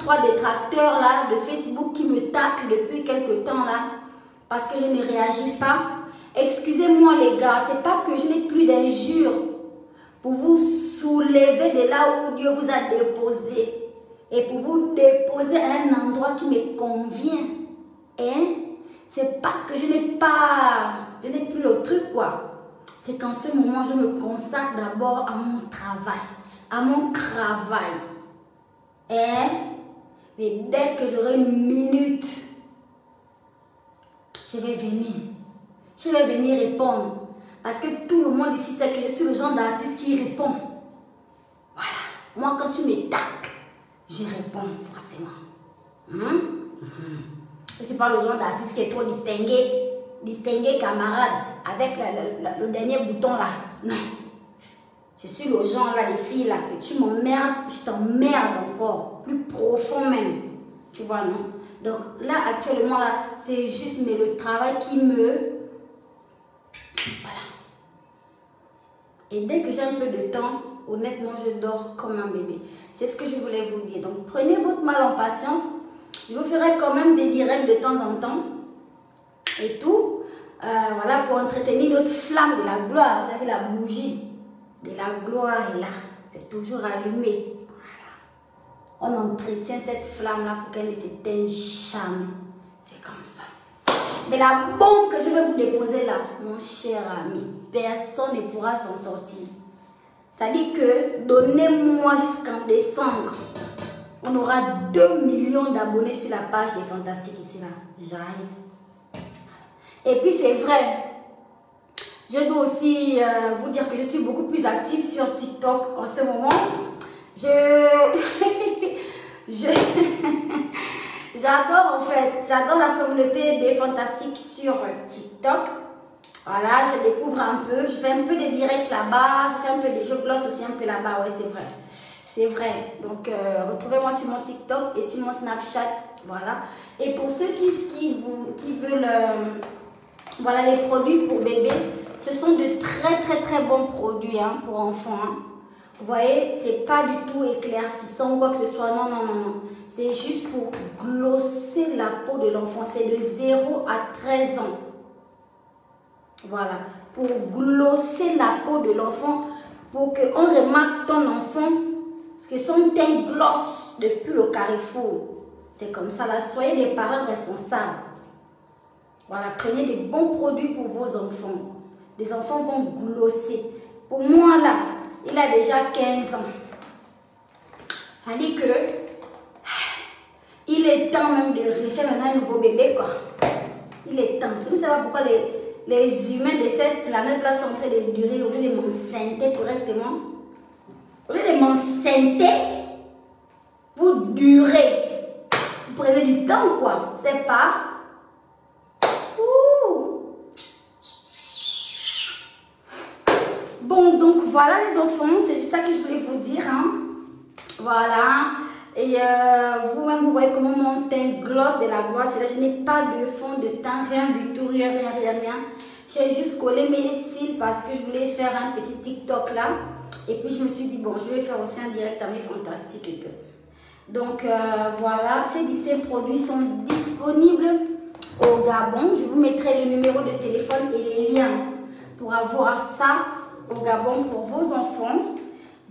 trois détracteurs là de Facebook qui me taclent depuis quelques temps là parce que je ne réagis pas. Excusez-moi les gars, c'est pas que je n'ai plus d'injures pour vous soulever de là où Dieu vous a déposé et pour vous déposer à un endroit qui me convient. Hein? C'est pas que je n'ai plus le truc quoi. C'est qu'en ce moment, je me consacre d'abord à mon travail, à mon travail. Hein? Et dès que j'aurai une minute, je vais venir. Je vais venir répondre. Parce que tout le monde ici sait que je suis le genre d'artiste qui répond. Voilà. Moi, quand tu me taques, je réponds forcément. Je ne suis pas le genre d'artiste qui est trop distingué camarade, avec le dernier bouton là. Non. Je suis le genre là des filles là, que tu m'emmerdes, je t'emmerde encore. Plus profond même. Tu vois, non? Donc là, actuellement, là, c'est juste mais le travail qui me... Voilà. Et dès que j'ai un peu de temps, honnêtement, je dors comme un bébé. C'est ce que je voulais vous dire. Donc, prenez votre mal en patience. Je vous ferai quand même des directs de temps en temps. Et tout. Voilà, pour entretenir notre flamme de la gloire. Vous avez la bougie de la gloire est là. C'est toujours allumé. Voilà. On entretient cette flamme-là pour qu'elle ne s'éteigne jamais. C'est comme ça. Mais la bombe que je vais vous déposer là, mon cher ami, personne ne pourra s'en sortir. C'est-à-dire que donnez-moi jusqu'en décembre. On aura 2 millions d'abonnés sur la page des Fantastiques ici là. J'arrive. Et puis c'est vrai. Je dois aussi vous dire que je suis beaucoup plus active sur TikTok en ce moment. J'adore en fait, j'adore la communauté des Fantastiques sur TikTok. Voilà, je découvre un peu, je fais un peu des directs là-bas, je glosse aussi un peu là-bas, ouais c'est vrai. C'est vrai, donc retrouvez-moi sur mon TikTok et sur mon Snapchat, voilà. Et pour ceux qui veulent, voilà les produits pour bébé, ce sont de très bons produits hein, pour enfants. Hein. Vous voyez, c'est pas du tout éclaircissant ou quoi que ce soit. Non. C'est juste pour glosser la peau de l'enfant. C'est de 0 à 13 ans. Voilà. Pour glosser la peau de l'enfant. Pour qu'on remarque ton enfant. Parce que son teint glosse depuis le carrefour. C'est comme ça. Là. Soyez des parents responsables. Voilà. Prenez des bons produits pour vos enfants. Les enfants vont glosser. Pour moi, là, il a déjà 15 ans. Ça dit que il est temps même de refaire maintenant un nouveau bébé, quoi. Il est temps. Je ne sais pas pourquoi les humains de cette planète-là sont en train de durer au lieu de m'enceinter correctement. Au lieu de m'enceinter, vous durez. Vous prenez du temps, quoi. C'est pas... Bon, donc voilà les enfants, c'est juste ça que je voulais vous dire. Hein. Voilà. Et vous-même, vous voyez comment mon teint gloss de la gloire. C'est là, je n'ai pas de fond de teint, rien du tout, rien. J'ai juste collé mes cils parce que je voulais faire un petit TikTok là. Et puis je me suis dit, bon, je vais faire aussi un direct à mes Fantastiques et tout. Donc voilà, ces produits sont disponibles au Gabon. Je vous mettrai le numéro de téléphone et les liens pour avoir ça au Gabon pour vos enfants.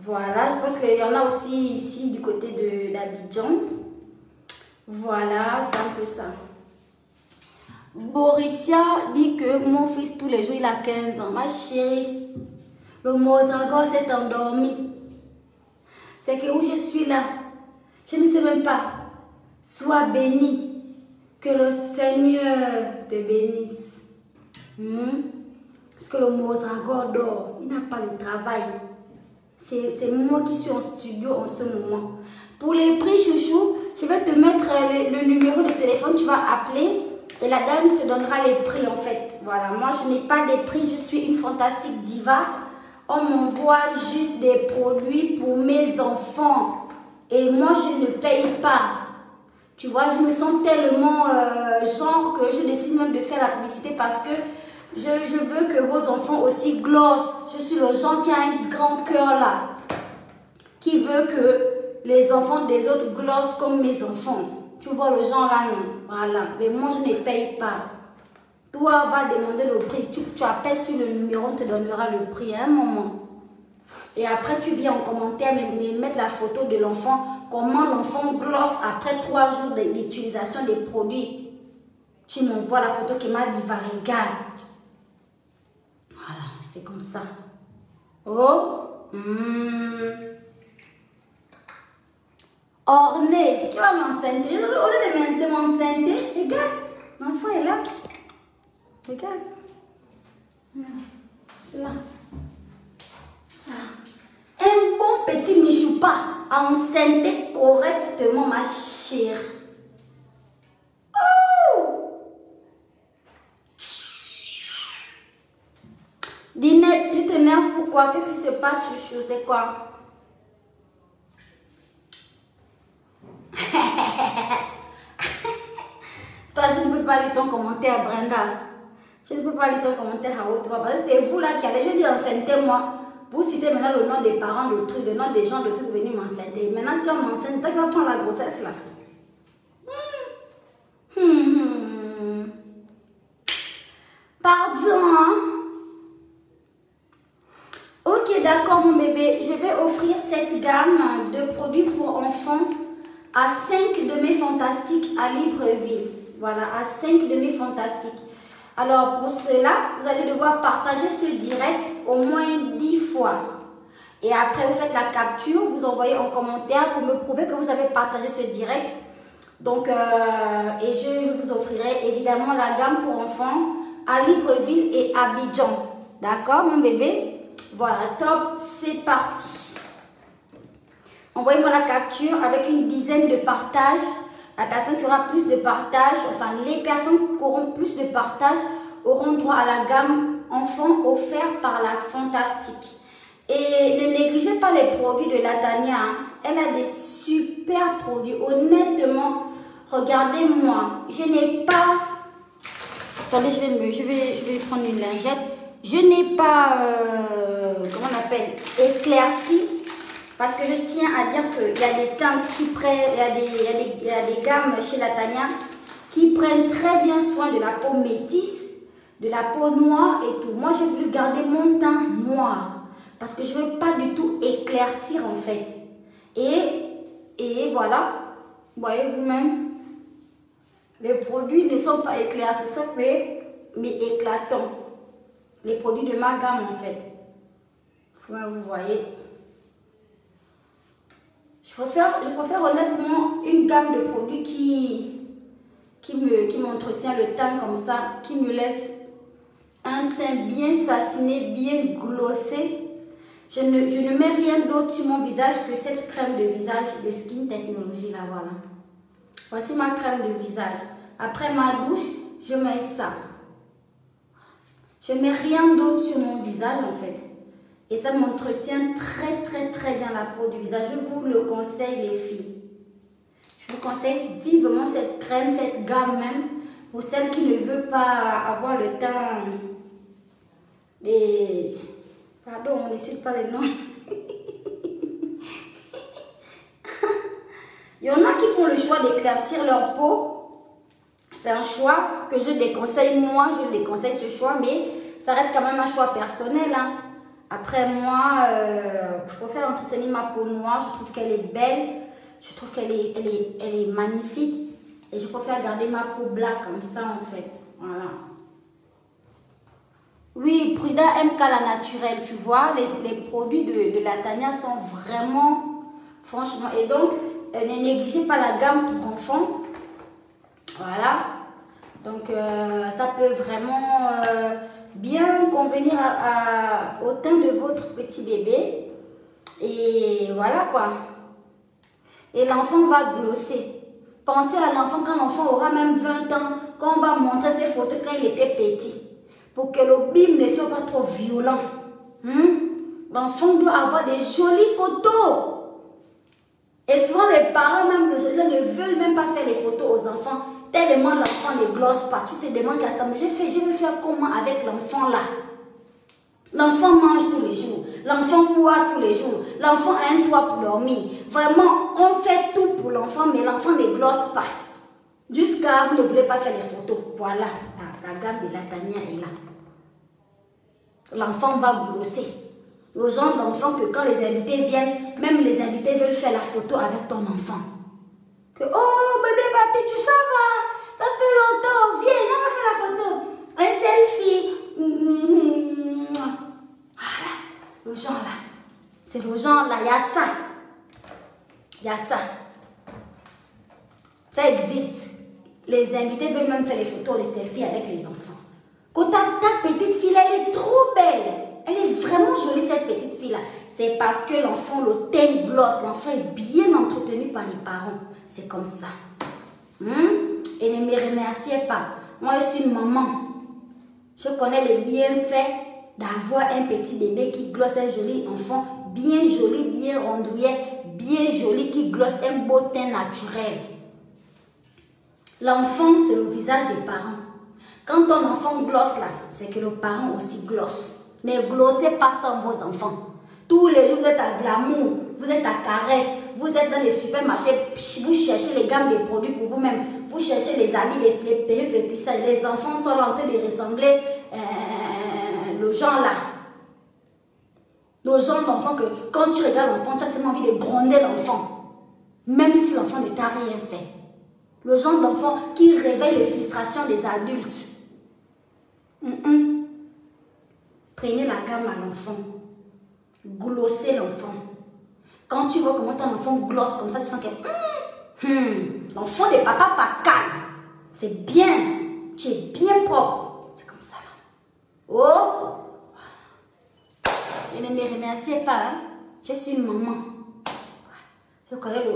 Voilà, je pense qu'il y en a aussi ici du côté d'Abidjan. Voilà, c'est un peu ça. Borissia dit que mon fils tous les jours il a 15 ans. Ma chérie, le Mozango s'est endormi. C'est que où je suis là, je ne sais même pas. Sois béni, que le Seigneur te bénisse. Parce que le Mozango dort, il n'a pas de travail. C'est moi qui suis en studio en ce moment. Pour les prix chouchou, je vais te mettre le numéro de téléphone, tu vas appeler et la dame te donnera les prix en fait. Voilà, moi je n'ai pas des prix, je suis une fantastique diva. On m'envoie juste des produits pour mes enfants et moi je ne paye pas. Tu vois, je me sens tellement genre que je décide même de faire la publicité parce que je veux que vos enfants aussi glossent. Je suis le genre qui a un grand cœur là. Qui veut que les enfants des autres glossent comme mes enfants. Tu vois le genre là, non? Voilà. Mais moi, je ne paye pas. Toi, va demander le prix. Tu appelles sur le numéro, on te donnera le prix à un moment. Et après, tu viens en commentaire, mais mettre la photo de l'enfant. Comment l'enfant glosse après 3 jours d'utilisation des produits. Tu m'envoies la photo qui m'a dit, va regarde. Voilà, c'est comme ça. Oh. Orné. Qui va m'enceinte? Au lieu de m'enceinte, regarde. L'enfant est là. Regarde. C'est là. Un bon petit michoupa à enceinte correctement, ma chère. Oh! Dinette, tu t'énerves pourquoi? Qu'est-ce qui se passe, chouchou? C'est quoi? Toi, je ne peux pas lire ton commentaire, Brenda. Je ne peux pas lire ton commentaire à haute voix. Parce que c'est vous là qui allez. Je dis enceinte moi. Vous citez maintenant le nom des parents, le truc, le nom des gens, le truc, venez m'enceinter. Maintenant, si on m'enceinte, toi qui vas prendre la grossesse là. Pardon. Hein? Ok, d'accord, mon bébé. Je vais offrir cette gamme de produits pour enfants à 5 de mes fantastiques à Libreville. Voilà, à 5 de mes fantastiques. Alors, pour cela, vous allez devoir partager ce direct au moins 10 fois. Et après, vous faites la capture, vous envoyez en commentaire pour me prouver que vous avez partagé ce direct. Donc, et je vous offrirai évidemment la gamme pour enfants à Libreville et Abidjan. D'accord, mon bébé? Voilà, top, c'est parti. Envoyez-moi la capture avec une dizaine de partages. La personne qui aura plus de partages, enfin les personnes qui auront plus de partages auront droit à la gamme enfant offerte par la Fantastique. Et ne négligez pas les produits de Latanya. Hein. Elle a des super produits. Honnêtement, regardez-moi. Je n'ai pas... Attendez, je vais prendre une lingette. Je n'ai pas... comment on appelle? Éclairci. Parce que je tiens à dire qu'il y a des teintes qui prennent, il y a des gammes chez Latanya qui prennent très bien soin de la peau métisse, de la peau noire et tout. Moi, j'ai voulu garder mon teint noir parce que je ne veux pas du tout éclaircir en fait. Et voilà, vous voyez vous-même, les produits ne sont pas éclaircissants mais éclatants. Les produits de ma gamme en fait. Vous voyez. Je préfère honnêtement une gamme de produits qui m'entretient le teint comme ça, qui me laisse un teint bien satiné, bien glossé. Je ne mets rien d'autre sur mon visage que cette crème de visage de Skin Technology là, voilà. Voici ma crème de visage. Après ma douche, je mets ça. Je ne mets rien d'autre sur mon visage en fait. Et ça m'entretient très bien la peau du visage. Je vous le conseille les filles. Je vous conseille vivement cette crème, cette gamme même. Pour celles qui ne veulent pas avoir le teint. Pardon, on ne cite pas les noms. Il y en a qui font le choix d'éclaircir leur peau. C'est un choix que je déconseille. Moi, je déconseille ce choix. Mais ça reste quand même un choix personnel. Hein. Après moi, je préfère entretenir ma peau noire. Je trouve qu'elle est belle. Je trouve qu'elle est magnifique. Et je préfère garder ma peau black comme ça en fait. Voilà. Oui, Prida MK la naturelle. Tu vois, les produits de Latanya sont vraiment, franchement. Et donc, ne négligez pas la gamme pour enfants. Voilà. Donc, ça peut vraiment... bien convenir au teint de votre petit bébé. Et voilà quoi. Et l'enfant va glosser. Pensez à l'enfant quand l'enfant aura même 20 ans, quand on va montrer ses photos quand il était petit. Pour que le bim ne soit pas trop violent. L'enfant doit avoir des jolies photos. Et souvent les parents même ne veulent même pas faire les photos aux enfants. Tellement l'enfant ne glosse pas. Tu te demandes, attends, mais je vais faire comment avec l'enfant là? L'enfant mange tous les jours. L'enfant boit tous les jours. L'enfant a un toit pour dormir. Vraiment, on fait tout pour l'enfant, mais l'enfant ne glosse pas. Jusqu'à vous ne voulez pas faire les photos. Voilà, la gamme de la Tania est là. L'enfant va glosser. Le genre d'enfant que quand les invités viennent, même les invités veulent faire la photo avec ton enfant. Que, oh bébé papi, tu s'en vas? Ça fait longtemps, viens, on va faire la photo. Un selfie. Voilà, le genre là. C'est le genre là, il y a ça. Il y a ça. Ça existe. Les invités veulent même faire les photos, les selfies avec les enfants. Quand ta petite fille, elle est trop belle. Elle est vraiment jolie, cette petite fille-là. C'est parce que l'enfant, le teint gloss, l'enfant est bien entretenu par les parents. C'est comme ça. Et ne me remerciez pas. Moi, je suis une maman. Je connais les bienfaits d'avoir un petit bébé qui glosse, un joli enfant, bien joli, bien rondouillet, bien joli, qui glosse, un beau teint naturel. L'enfant, c'est le visage des parents. Quand ton enfant glosse là, c'est que le parent aussi glosse. Ne glossez pas sans vos enfants. Tous les jours, vous êtes à glamour, vous êtes à caresse, vous êtes dans les supermarchés, vous cherchez les gammes de produits pour vous-même, vous cherchez les habits, les perruques, les tissages. Les enfants sont là en train de ressembler le genre là. Le genre d'enfant que quand tu regardes l'enfant, tu as seulement envie de gronder l'enfant. Même si l'enfant ne t'a rien fait. Le genre d'enfant qui réveille les frustrations des adultes. Prenez la gamme à l'enfant. Glossez l'enfant. Quand tu vois comment ton enfant glosse comme ça, tu sens que l'enfant de papa Pascal, c'est bien. Tu es bien propre. C'est comme ça là. Oh! Et ne me remerciez pas. Hein? Je suis une maman. Je connais le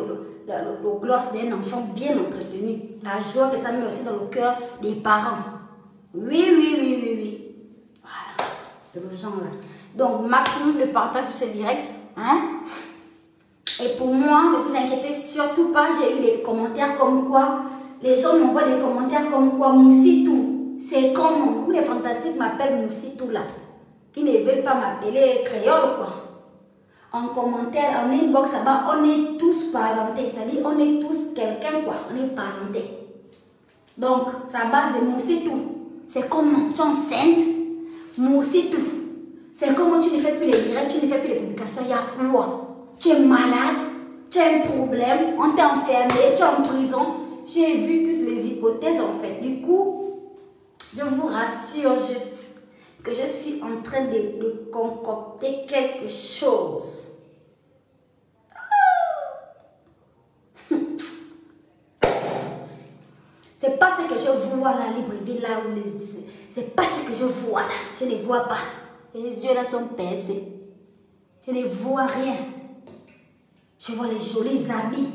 gloss d'un enfant bien entretenu. La joie que ça met aussi dans le cœur des parents. Oui. Voilà. C'est le genre là. Donc, maximum de partage pour ce direct. Hein? Et pour moi, ne vous inquiétez surtout pas. J'ai eu des commentaires comme quoi. Les gens m'envoient des commentaires comme quoi. Moussitou. C'est comment? Vous les fantastiques m'appellent Moussitou là. Ils ne veulent pas m'appeler créole quoi. En commentaire, en inbox là-bas, on est tous parentés. C'est-à-dire, on est tous quelqu'un quoi. On est parentés. Donc, c'est à base de Moussitou. C'est comment? Tu es enceinte? Moussitou. C'est comment tu ne fais plus les directs, tu ne fais plus les publications. Il y a quoi? Tu es malade? Tu as un problème? On t'a enfermé? Tu es en prison? J'ai vu toutes les hypothèses en fait. Du coup, je vous rassure juste que je suis en train de concocter quelque chose. C'est pas ce que je vois là, Libreville là où les... C'est pas ce que je vois là. Je ne vois pas. Les yeux là sont percés. Je ne vois rien. Je vois les jolis habits.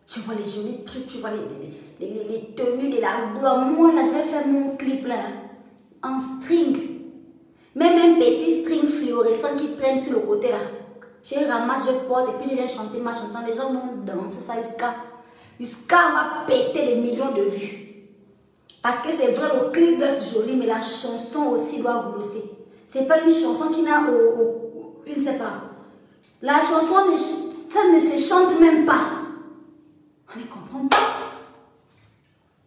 Je vois les jolis trucs. Je vois les tenues de la gloire. Moi là, je vais faire mon clip là. En string. Même un petit string fluorescent qui traîne sur le côté là. Je ramasse, je porte et puis je viens chanter ma chanson. Les gens vont danser ça jusqu'à on va péter des millions de vues. Parce que c'est vrai, le clip doit être joli, mais la chanson aussi doit glosser. C'est pas une chanson qui n'a je ne sais pas. La chanson, ça ne se chante même pas. On ne comprend pas.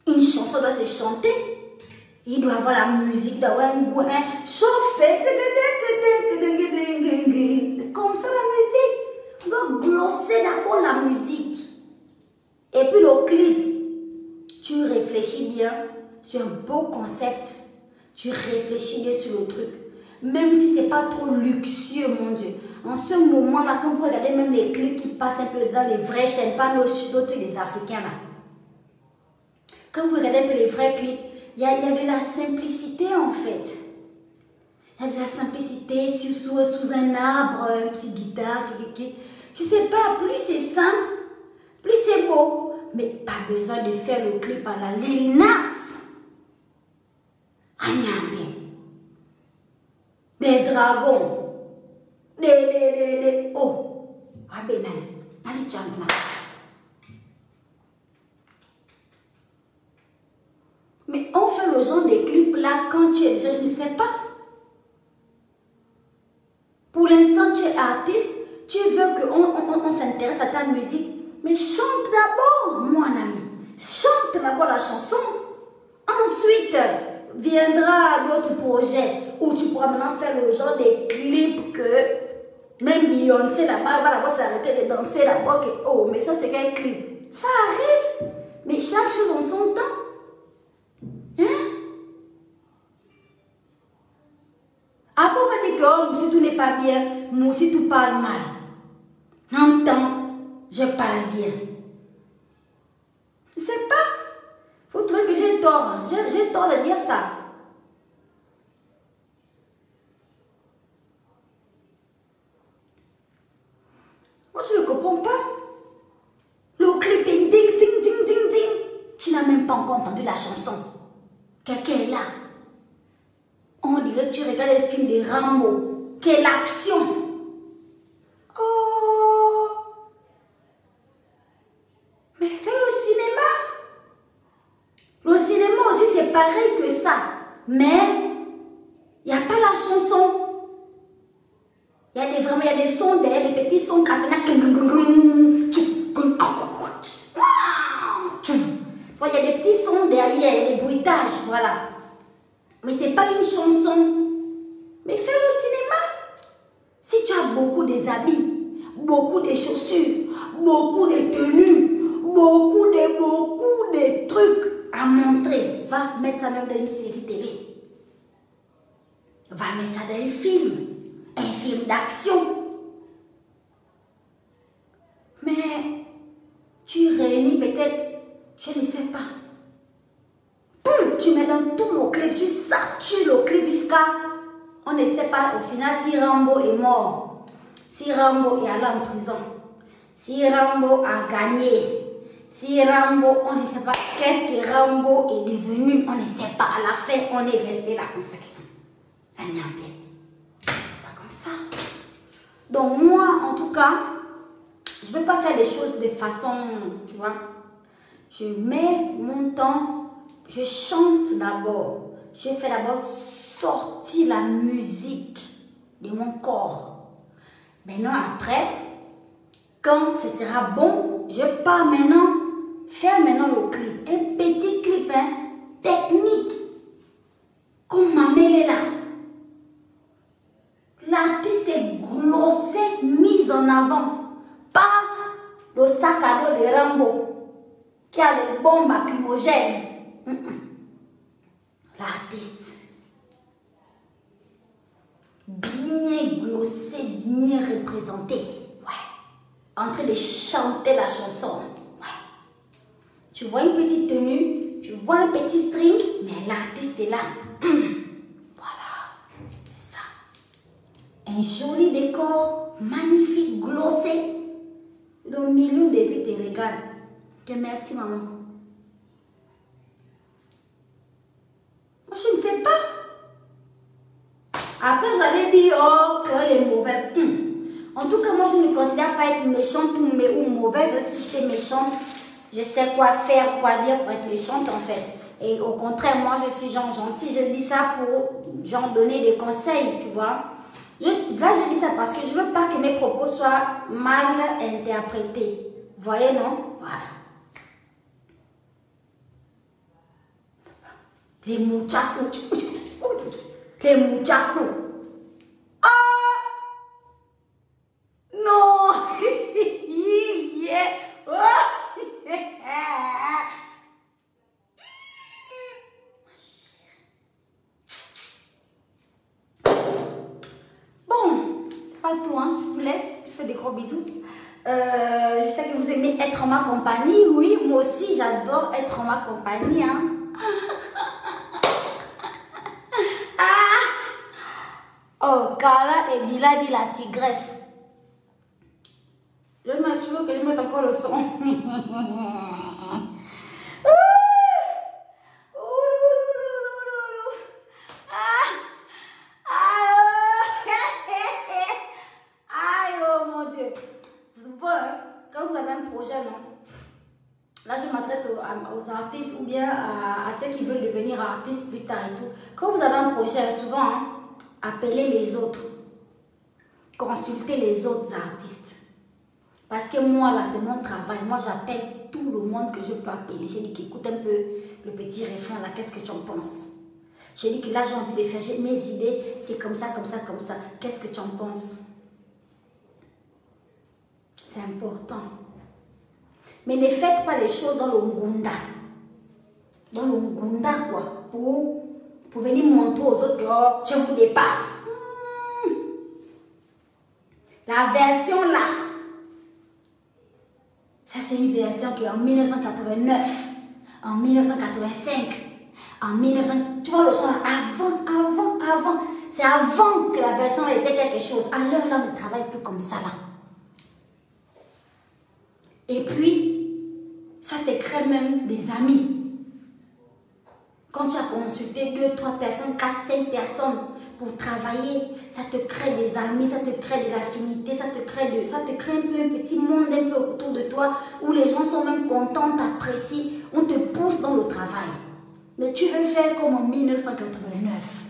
Une chanson doit se chanter. Il doit avoir la musique, il doit avoir un goût, chauffer. Comme ça la musique. On doit glosser d'abord la musique. Et puis le clip, tu réfléchis bien sur un beau concept. Tu réfléchis bien sur le truc. Même si ce n'est pas trop luxueux, mon Dieu. En ce moment-là, quand vous regardez même les clips qui passent un peu dans les vraies chaînes, pas nos trucs des Africains là. Quand vous regardez un peu les vrais clips, il y a de la simplicité en fait. Il y a de la simplicité sous un arbre, un petit guitare, je sais pas, plus c'est simple, plus c'est beau. Mais pas besoin de faire le clip à la Lil Nas. Des dragons. Oh. Abenan. Allez, Tchamna. Mais on fait le genre de clip là quand tu es déjà, je ne sais pas. artiste, tu veux qu'on s'intéresse à ta musique, mais chante d'abord, mon ami. Chante d'abord la chanson. Ensuite, viendra d'autres projets où tu pourras maintenant faire le genre des clips que même Beyoncé là-bas va d'abord s'arrêter de danser d'abord que oh, mais ça c'est quel clip? Ça arrive, mais chaque chose en son temps. Hein? Après, on va dire que oh, si tout n'est pas bien, moi si tout parle mal. En temps, je parle bien. Je ne sais pas. Vous trouvez que j'ai tort. Hein? J'ai tort de dire ça. Moi, je ne comprends pas. Le clip, ding, ding, ding, ding, ding, ding. Tu n'as même pas encore entendu la chanson. Quelqu'un est là. On dirait que tu regardes le film de Rambo. Quelle action! Oh! Mais fais le cinéma. Le cinéma aussi, c'est pareil que ça. Mais, il n'y a pas la chanson. Il y a des sons derrière, des petits sons. Il y a des petits sons derrière, il y a des bruitages, voilà. Mais ce n'est pas une chanson. Mais fais le cinéma. Si tu as beaucoup des habits, beaucoup de chaussures, beaucoup de tenues, beaucoup de trucs à montrer, va mettre ça même dans une série télé. Va mettre ça dans un film d'action. Mais tu réunis peut-être, je ne sais pas. Tu mets dans tout le clip, tu satures le clip jusqu'à... On ne sait pas au final si Rambo est mort, si Rambo est allé en prison, si Rambo a gagné, si Rambo, on ne sait pas qu'est-ce que Rambo est devenu, on ne sait pas. À la fin, on est resté là comme ça. Pas comme ça. Donc moi, en tout cas, je ne veux pas faire des choses de façon, tu vois. Je mets mon temps. Je chante d'abord. Je fais d'abord sortir la musique de mon corps. Maintenant, après, quand ce sera bon, je pars maintenant faire maintenant le clip. Un petit clip, hein, technique. Comme ma mère est là. L'artiste est glossé, mise en avant. Pas le sac à dos de Rambo qui a des bombes lacrymogènes. L'artiste bien glossé, bien représenté, ouais, en train de chanter la chanson, ouais. Tu vois une petite tenue, tu vois un petit string, mais l'artiste est là. Voilà, c'est ça. Un joli décor, magnifique, glossé. Le milieu de vie te regarde. Que merci maman. Je ne sais pas. Après, vous allez dire, oh, que les mauvais. En tout cas, moi, je ne me considère pas être méchante ou mauvaise. Si j'étais méchante, je sais quoi faire, quoi dire pour être méchante, en fait. Et au contraire, moi, je suis genre gentille. Je dis ça pour, genre, donner des conseils, tu vois. Là, je dis ça parce que je ne veux pas que mes propos soient mal interprétés. Vous voyez, non? Voilà. Les muchachos. Les muchachos. Ah! Non! Yeah! Oh! Bon, c'est pas tout, hein. Je vous laisse. Je fais des gros bisous. Je sais que vous aimez être en ma compagnie. Oui, moi aussi, j'adore être en ma compagnie, hein. Oh, Carla et Bila dit la tigresse. Tu veux que je mette encore le son? Aïe, oh mon Dieu. Quand vous avez un projet, non? Là, je m'adresse aux artistes ou bien à ceux qui veulent devenir artistes plus tard et tout. Quand vous avez un projet, souvent, hein, appelez les autres. consulter les autres artistes. Parce que moi, là, c'est mon travail. Moi, j'appelle tout le monde que je peux appeler. J'ai dit qu'écoute un peu le petit refrain, là, qu'est-ce que tu en penses? J'ai dit que là, j'ai envie de faire mes idées, c'est comme ça, comme ça, comme ça. Qu'est-ce que tu en penses? C'est important. Mais ne faites pas les choses dans le ngunda. Dans le ngunda, quoi. Pour venir montrer aux autres que oh, je vous dépasse. La version là, ça c'est une version qui est en 1989, en 1985, en 1900. Tu vois le son là, avant. C'est avant que la version était quelque chose. À l'heure là, on ne travaille plus comme ça là. Et puis, ça te crée même des amis. Quand tu as consulté 2, 3 personnes, 4, 5 personnes pour travailler, ça te crée des amis, ça te crée de l'affinité, ça te crée un peu un petit monde un peu autour de toi où les gens sont même contents, t'apprécient, on te pousse dans le travail. Mais tu veux faire comme en 1989.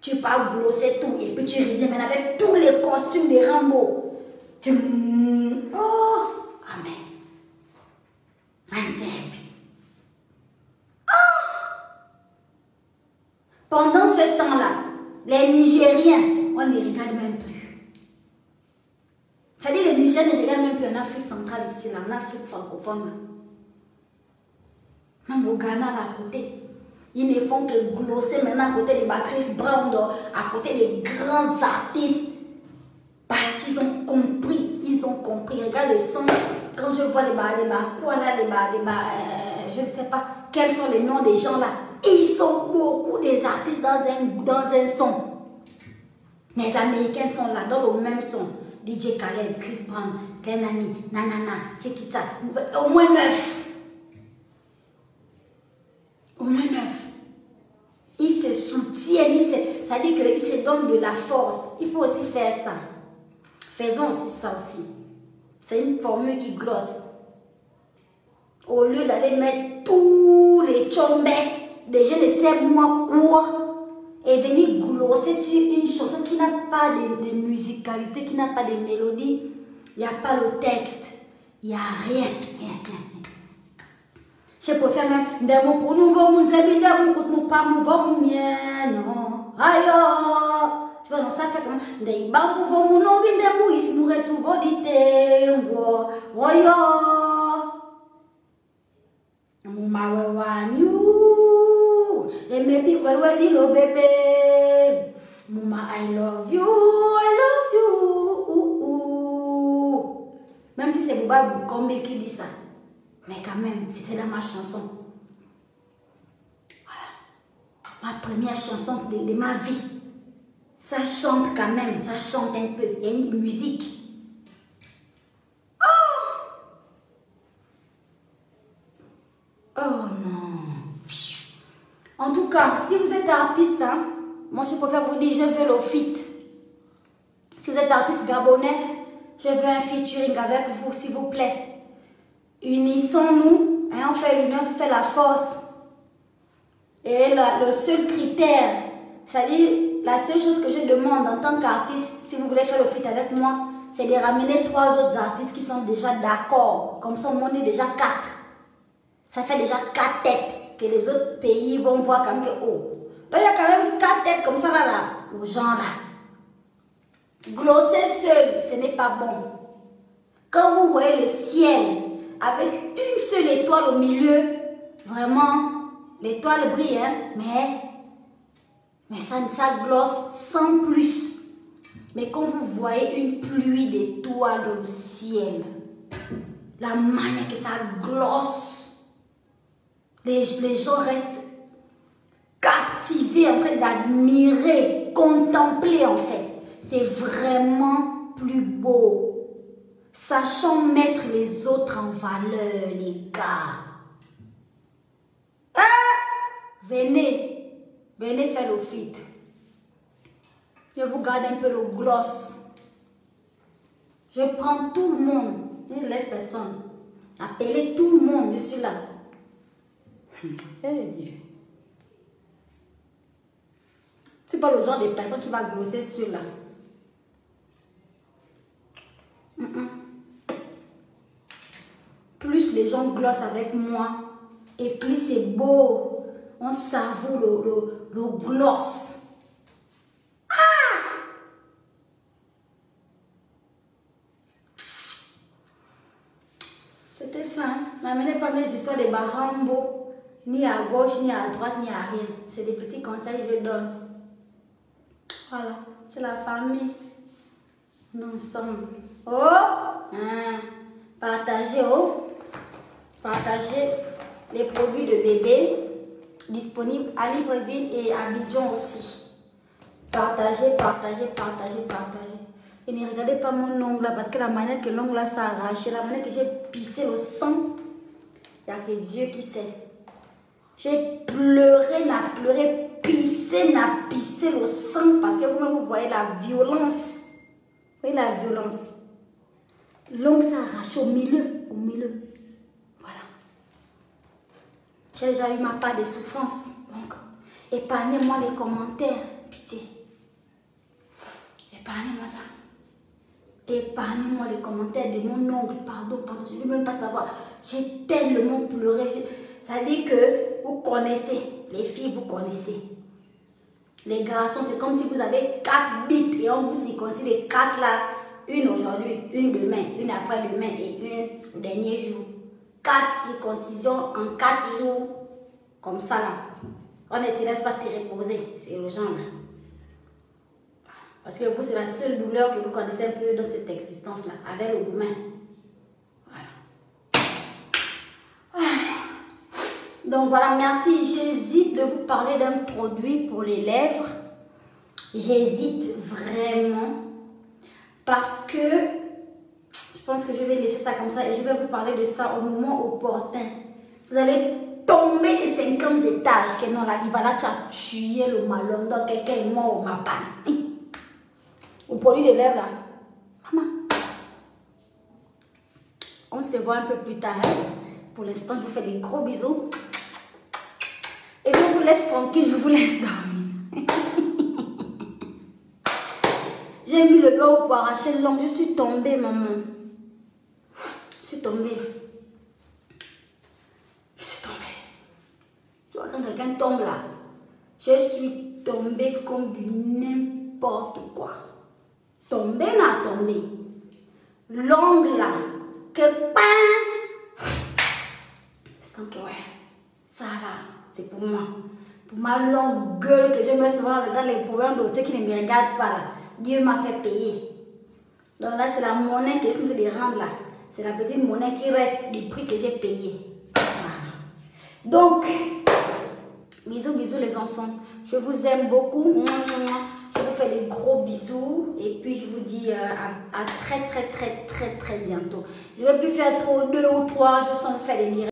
Tu pars glosser tout et puis tu reviens avec tous les costumes de Rambo. Oh, amen. Pendant ce temps-là, les Nigériens, on ne les regarde même plus. C'est-à-dire les Nigériens ne regardent même plus en Afrique centrale ici, là, en Afrique francophone. Même au Ghana, là, à côté. Ils ne font que glosser maintenant à côté de Patrice Brown, à côté des grands artistes. Parce qu'ils ont compris, Regarde les sons, quand je vois je ne sais pas quels sont les noms des gens là. Ils sont beaucoup des artistes dans un son. Les Américains sont là, dans le même son. DJ Khaled, Chris Brown, Glenani, Nanana, Tikita, au moins 9. Au moins 9. Ils se soutiennent, c'est-à-dire qu'ils se donnent de la force. Il faut aussi faire ça. Faisons aussi ça aussi. C'est une formule qui glosse. Au lieu d'aller mettre tous les tchombés, des je ne sais moi quoi, et venir glosser sur une chanson qui n'a pas de musicalité, qui n'a pas de mélodie, il n'y a pas le texte, il n'y a rien. Je préfère même des mots pour nous, des mots pas nous, non. Aïe, tu vois, non, ça fait comme des bambous, vous non, des mots, ils mourraient tout, vous dites, voyons. Et maybe when dit le bébé, Mama, I love you. Même si c'est Bouba Boukombe qui dit ça, mais quand même, c'était dans ma chanson. Voilà. Ma première chanson de ma vie. Ça chante quand même, ça chante un peu. Il y a une musique. Oh non. En tout cas, si vous êtes artiste, hein, moi je préfère vous dire, je veux le feat. Si vous êtes artiste gabonais, je veux un featuring avec vous, s'il vous plaît. Unissons-nous, hein, on fait la force. Et le seul critère, c'est-à-dire la seule chose que je demande en tant qu'artiste, si vous voulez faire le feat avec moi, c'est de ramener 3 autres artistes qui sont déjà d'accord. Comme ça, on est déjà 4. Ça fait déjà 4 têtes que les autres pays vont voir comme que, oh. Donc il y a quand même 4 têtes comme ça là, aux gens là. Glosser seul, ce n'est pas bon. Quand vous voyez le ciel avec une seule étoile au milieu, vraiment, l'étoile brille, hein, mais ça glosse sans plus. Mais quand vous voyez une pluie d'étoiles dans le ciel, la manière que ça glosse, les gens restent captivés en train d'admirer, contempler en fait. C'est vraiment plus beau. Sachons mettre les autres en valeur, les gars. Venez faire le feat. Je vous garde un peu le gloss. Je prends tout le monde. Je ne laisse personne. Appelez tout le monde, je suis là. Dieu. C'est pas le genre de personne qui va glosser ceux-là. gens glossent avec moi, et plus c'est beau. On savoure le gloss. C'était ça. N'amenez pas mes histoires de barambo, ni à gauche, ni à droite, ni à rien. C'est des petits conseils que je donne. Voilà, c'est la famille. Nous ensemble. Oh, partagez, partagez les produits de bébé disponibles à Libreville et à Abidjan aussi. Partagez, partagez, partagez, partagez. Et ne regardez pas mon ongle là, parce que la manière que l'ongle là s'est arraché, la manière que j'ai pissé le sang, il n'y a que Dieu qui sait. J'ai pleuré, pissé le sang, parce que vous voyez la violence. Vous voyez la violence. L'ongle s'est arraché au milieu. Voilà. J'ai déjà eu ma part de souffrance. Donc, épargnez-moi les commentaires. Pitié. Épargnez-moi ça. Épargnez-moi les commentaires de mon ongle. Pardon. Je ne veux même pas savoir. J'ai tellement pleuré. Ça dit que vous connaissez. Les filles, vous connaissez. Les garçons, c'est comme si vous avez 4 bites et on vous circoncise les 4 là. Une aujourd'hui, une demain, une après-demain et une le dernier jour. 4 circoncisions en 4 jours. Comme ça là. On ne te laisse pas te reposer. C'est urgent là. Parce que vous, c'est la seule douleur que vous connaissez un peu dans cette existence-là, avec le gourmet. Voilà. Donc voilà, merci. J'hésite de vous parler d'un produit pour les lèvres. J'hésite vraiment. Parce que je pense que je vais laisser ça comme ça et je vais vous parler de ça au moment opportun. Vous allez tomber des 50 étages. Que non, là, il va là, tu as tué le malon. Donc, quelqu'un est mort, ma panne. Au produit des lèvres là. Maman. On se voit un peu plus tard. Hein? Pour l'instant, je vous fais des gros bisous. Et je vous laisse tranquille, je vous laisse dormir. J'ai mis le doigt pour arracher l'ongle. Je suis tombée, maman. Je suis tombée. Tu vois, quand quelqu'un tombe là, je suis tombée comme du n'importe quoi. Tombé, n'a tombé. L'ongle là, que pain. Je sens que ouais, ça là, c'est pour moi. Pour ma longue gueule que je me souvent dans les problèmes d'autres qui ne me regardent pas là. Dieu m'a fait payer. Donc là, c'est la monnaie que je suis en train de rendre là. C'est la petite monnaie qui reste du prix que j'ai payé. Voilà. Donc, bisous, bisous les enfants. Je vous aime beaucoup. Je vous fais des gros bisous. Et puis, je vous dis à très bientôt. Je ne vais plus faire trop 2 ou 3 jours sans faire des directs.